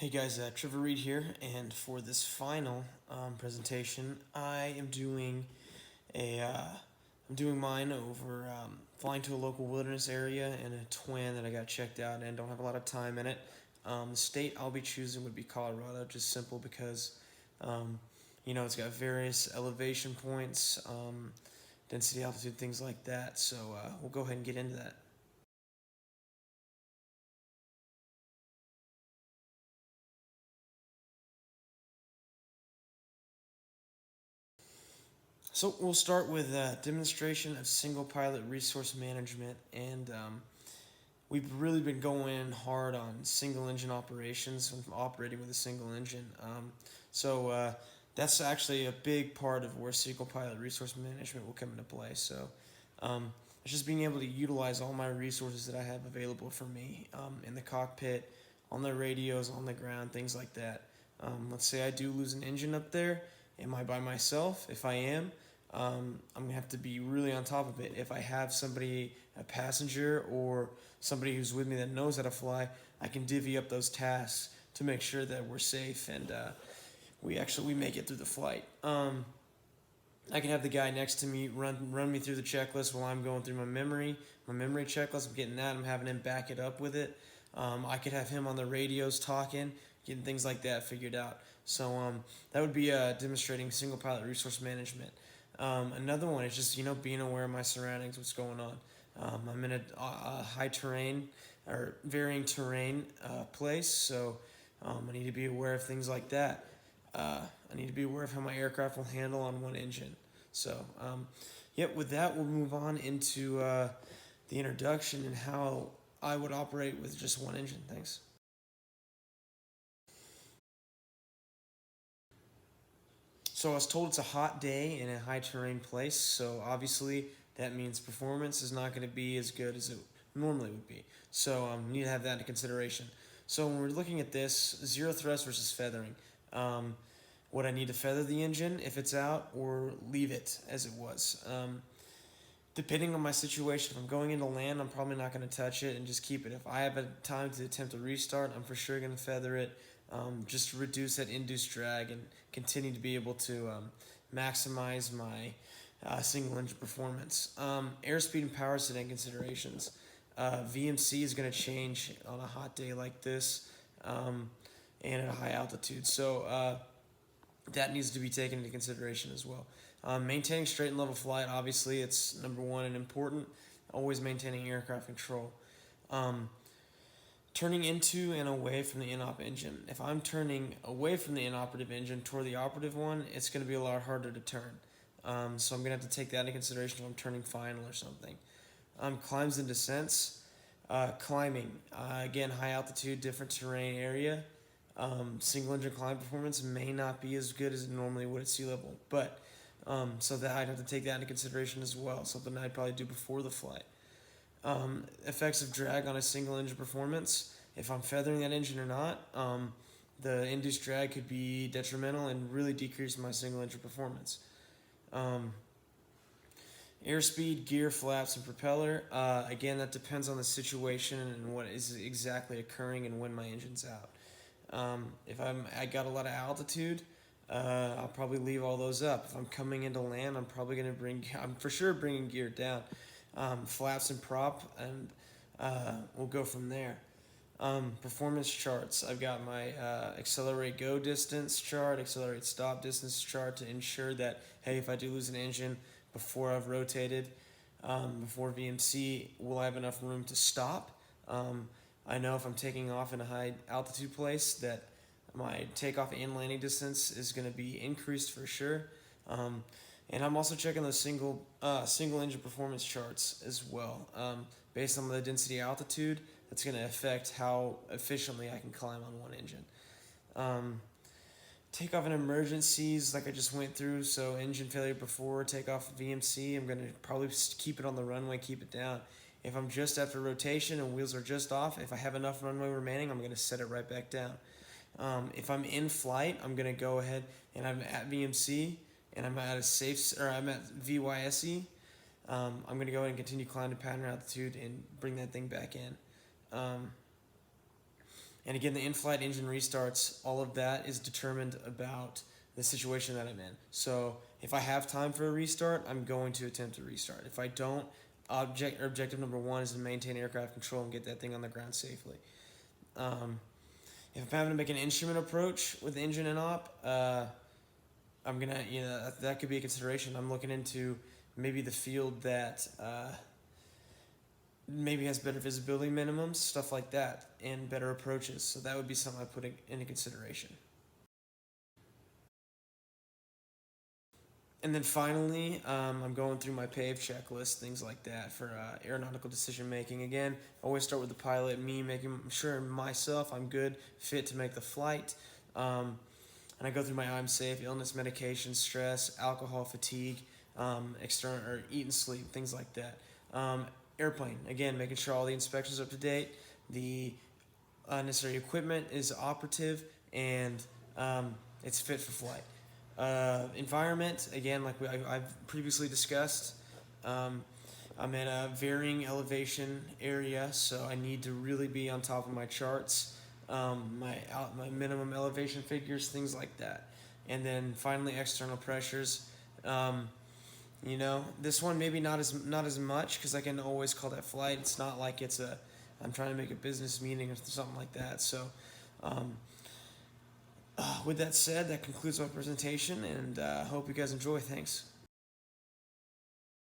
Hey guys, Trevor Reed here, and for this final presentation, I am doing I'm doing mine over flying to a local wilderness area in a twin that I got checked out and don't have a lot of time in it. The state I'll be choosing would be Colorado, just simple because um, it's got various elevation points, density, altitude, things like that. So we'll go ahead and get into that. So we'll start with a demonstration of single pilot resource management, and we've really been going hard on single engine operations and operating with a single engine. So that's actually a big part of where single pilot resource management will come into play. So it's just being able to utilize all my resources that I have available for me in the cockpit, on the radios, on the ground, things like that. Let's say I do lose an engine up there. Am I by myself? If I am, I'm gonna have to be really on top of it. If I have somebody, a passenger, or somebody who's with me that knows how to fly, I can divvy up those tasks to make sure that we're safe and we make it through the flight. I can have the guy next to me run me through the checklist while I'm going through my memory checklist. I'm getting that. I'm having him back it up with it. I could have him on the radios talking, getting things like that figured out. So that would be demonstrating single pilot resource management. Another one is just being aware of my surroundings, what's going on. I'm in a high terrain or varying terrain place, so I need to be aware of things like that. I need to be aware of how my aircraft will handle on one engine. So, with that, we'll move on into the introduction and how I would operate with just one engine. Thanks. So I was told it's a hot day in a high terrain place, so obviously that means performance is not going to be as good as it normally would be. So you need to have that into consideration. So when we're looking at this, zero thrust versus feathering, would I need to feather the engine if it's out or leave it as it was? Depending on my situation, if I'm going into land, I'm probably not going to touch it and just keep it. If I have a time to attempt a restart, I'm for sure going to feather it, just to reduce that induced drag and continue to be able to maximize my single engine performance. Airspeed and power setting considerations. VMC is going to change on a hot day like this and at a high altitude. So that needs to be taken into consideration as well. Maintaining straight and level flight, obviously, it's number one and important. Always maintaining aircraft control. Um, Turning into and away from the inop engine. If I'm turning away from the inoperative engine toward the operative one, it's going to be a lot harder to turn. So I'm going to have to take that into consideration if I'm turning final or something. Climbs and descents. Climbing. Again, high altitude, different terrain area. Single engine climb performance may not be as good as it normally would at sea level, but so that I'd have to take that into consideration as well. Something I'd probably do before the flight. Effects of drag on a single engine performance. If I'm feathering that engine or not, the induced drag could be detrimental and really decrease my single engine performance. Um, Airspeed, gear, flaps, and propeller. Again, that depends on the situation and what is exactly occurring and when my engine's out. If I got a lot of altitude, I'll probably leave all those up. If I'm coming into land, I'm for sure bringing gear down, flaps and prop, and we'll go from there. Performance charts. I've got my accelerate go distance chart, accelerate stop distance chart to ensure that, hey, if I do lose an engine before I've rotated, before VMC, will I have enough room to stop? I know if I'm taking off in a high altitude place that my takeoff and landing distance is going to be increased for sure. And I'm also checking the single engine performance charts as well. Based on the density altitude, that's going to affect how efficiently I can climb on one engine. Takeoff in emergencies, like I just went through, so engine failure before takeoff VMC, I'm going to probably keep it on the runway, keep it down. If I'm just after rotation and wheels are just off, if I have enough runway remaining, I'm going to set it right back down. If I'm in flight, I'm going to go ahead and I'm at VMC and I'm at I'm at VYSE. I'm going to go ahead and continue climbing to pattern altitude and bring that thing back in. And again, the in-flight engine restarts, all of that is determined about the situation that I'm in. So if I have time for a restart, I'm going to attempt to restart. If I don't, objective number one is to maintain aircraft control and get that thing on the ground safely. If I'm having to make an instrument approach with engine and op, I'm gonna, that could be a consideration. I'm looking into maybe the field that maybe has better visibility minimums, stuff like that, and better approaches. So that would be something I put into consideration. And then finally, I'm going through my PAVE checklist, things like that for aeronautical decision making. Again, I always start with the pilot, me making sure myself I'm good, fit to make the flight. And I go through my I'm safe, illness, medication, stress, alcohol, fatigue, external or eat and sleep, things like that. Airplane, again, making sure all the inspections are up to date, the necessary equipment is operative, and it's fit for flight. Environment, again, like I've previously discussed, I'm in a varying elevation area, so I need to really be on top of my charts, my minimum elevation figures, things like that. And then finally, external pressures. This one maybe not as much because I can always call that flight. It's not like I'm trying to make a business meeting or something like that. So. With that said, that concludes my presentation, and hope you guys enjoy. Thanks.